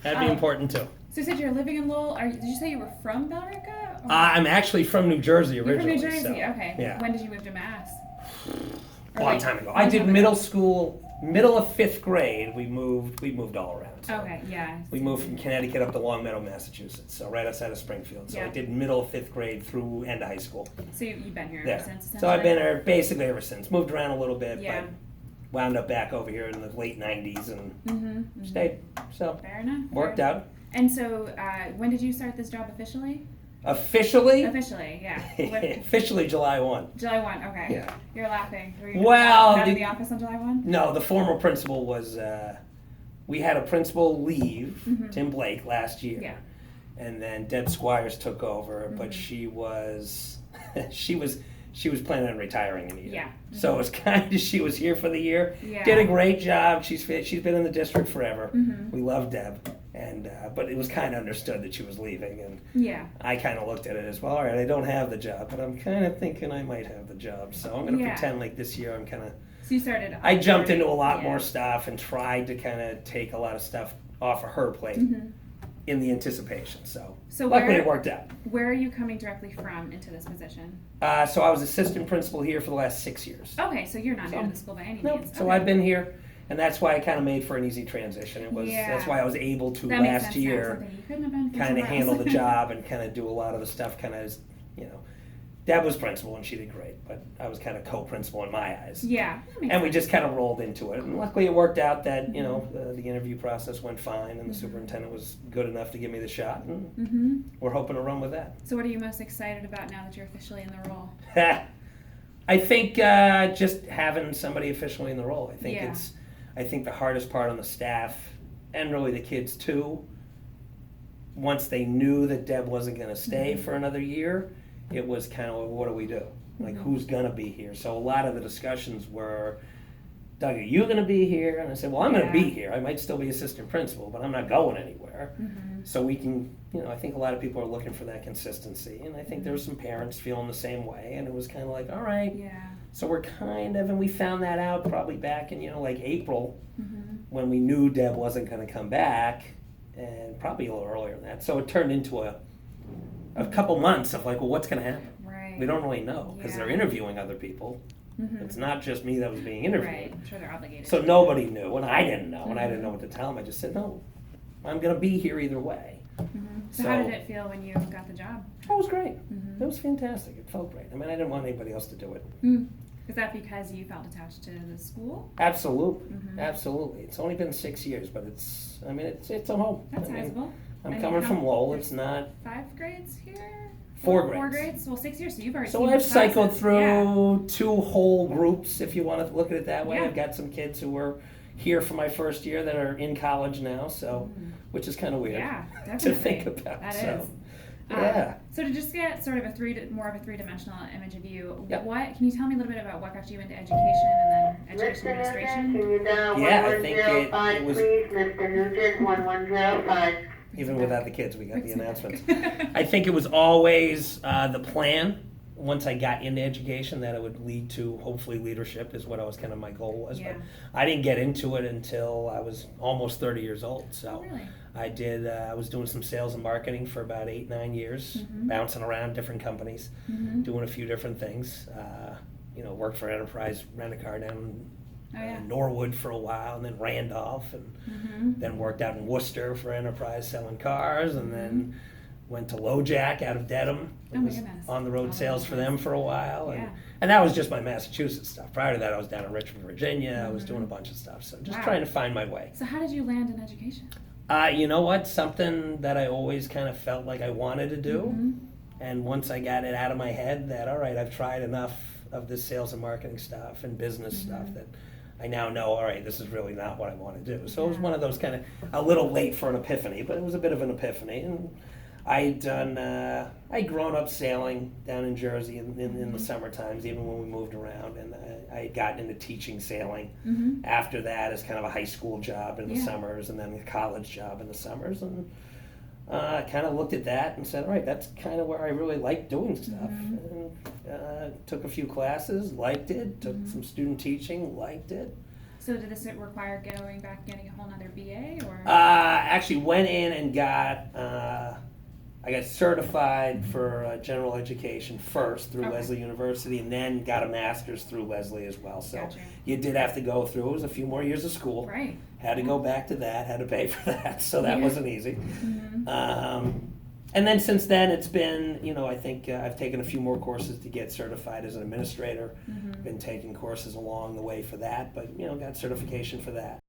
That'd be important too. So you said you're living in Lowell. Did you say you were from Billerica? I'm actually from New Jersey originally. You're from New Jersey, so, okay. Yeah. When did you move to Mass? A long time ago. I did middle school, middle of 5th grade. We moved all around. So Okay, yeah. we moved from Connecticut up to Longmeadow, Massachusetts, so right outside of Springfield. So I did middle of 5th grade through end of high school. So you've been here ever since? So I've been here basically ever since. Moved around a little bit, Yeah. but wound up back over here in the late 90s and stayed. So fair enough. Worked out. And so when did you start this job officially? Officially? Officially, yeah. Officially July 1. July 1, okay. Yeah. You're laughing. Were you Well, out of the office on July 1? No, the former principal was, we had a principal leave, Tim Blake, last year. Yeah. And then Deb Squires took over, but she was planning on retiring in a year. Yeah. So it was kind of, she was here for the year. Yeah. Did a great job. She's been in the district forever. We love Deb. And but it was kind of understood that she was leaving, and I kind of looked at it as well. All right, I don't have the job, but I'm kind of thinking I might have the job. So I'm going to pretend like this year I'm kind of. So you started. I jumped into a lot more stuff and tried to kind of take a lot of stuff off of her plate in the anticipation. So luckily it worked out. Where are you coming directly from into this position? So I was assistant principal here for the last 6 years. Okay, so you're not new to the school by any means. So I've been here. And that's why I kind of made for an easy transition. That's why I was able to last year kind of handle the job and kind of do a lot of the stuff kind of, Deb was principal and she did great, but I was kind of co-principal in my eyes. Yeah. And we just kind of rolled into it. And luckily it worked out that, the interview process went fine and the superintendent was good enough to give me the shot. And we're hoping to run with that. So what are you most excited about now that you're officially in the role? I think just having somebody officially in the role. I think the hardest part on the staff, and really the kids too, once they knew that Deb wasn't going to stay for another year, it was kind of, what do we do? Like, who's going to be here? So a lot of the discussions were, Doug, are you going to be here? And I said, well, I'm going to be here. I might still be assistant principal, but I'm not going anywhere. So we can, I think a lot of people are looking for that consistency. And I think there were some parents feeling the same way. And it was kind of like, all right. Yeah. So we're kind of, and we found that out probably back in, like April, when we knew Deb wasn't going to come back, and probably a little earlier than that. So it turned into a couple months of like, well, what's going to happen? Right. We don't really know, because they're interviewing other people. It's not just me that was being interviewed. Right. I'm sure they're obligated. So nobody knew, and I didn't know, and I didn't know what to tell them. I just said, no, I'm going to be here either way. So how did it feel when you got the job? It was great. It was fantastic. It felt great. I mean, I didn't want anybody else to do it. Is that because you felt attached to the school? Absolutely. Absolutely. It's only been 6 years, but it's a home. That's sizable. I'm coming from Lowell. It's not 5 grades here? 4 grades. 4 grades? Well, 6 years, so you've already So seen I've the cycled process. through 2 whole groups, if you want to look at it that way. Yeah. I've got some kids who were here for my first year that are in college now, so which is kind of weird to think about. That so. is. Yeah. So to just get sort of more of a 3-dimensional image of you, Yep. Can you tell me a little bit about what got you into education and then education administration? Yeah, I think it was. Mr. Nugent, 1105. Even without the kids, we got the announcements. I think it was always the plan, once I got into education, that it would lead to, hopefully, leadership is what my goal was. Yeah. But I didn't get into it until I was almost 30 years old. So Really? I was doing some sales and marketing for about 8-9 years, bouncing around different companies, doing a few different things. Worked for Enterprise Rent-A-Car down in Norwood for a while, and then Randolph, and then worked out in Worcester for Enterprise selling cars, and then went to LoJack out of Dedham. Was on the road sales for them for a while, and that was just my Massachusetts stuff. Prior to that, I was down in Richmond, Virginia. I was doing a bunch of stuff, so just trying to find my way. So how did you land in education? You know what? Something that I always kind of felt like I wanted to do, and once I got it out of my head that, all right, I've tried enough of this sales and marketing stuff and business stuff that I now know, all right, this is really not what I want to do. So it was one of those kind of, a little late for an epiphany, but it was a bit of an epiphany. And I'd grown up sailing down in Jersey in the summer times, even when we moved around, and I had gotten into teaching sailing after that as kind of a high school job in the summers, and then a college job in the summers, and kind of looked at that and said, all right, that's kind of where I really like doing stuff. And took a few classes, liked it, took some student teaching, liked it. So did this require going back and getting a whole nother BA or? Actually went in and got, I got certified for general education first through Okay. Lesley University, and then got a master's through Lesley as well. So Gotcha. you did have to go through, it was a few more years of school. Right. Had to go back to that, had to pay for that, so that Yeah. wasn't easy. Mm-hmm. And then since then, it's been, I think I've taken a few more courses to get certified as an administrator. Mm-hmm. Been taking courses along the way for that, but, got certification for that.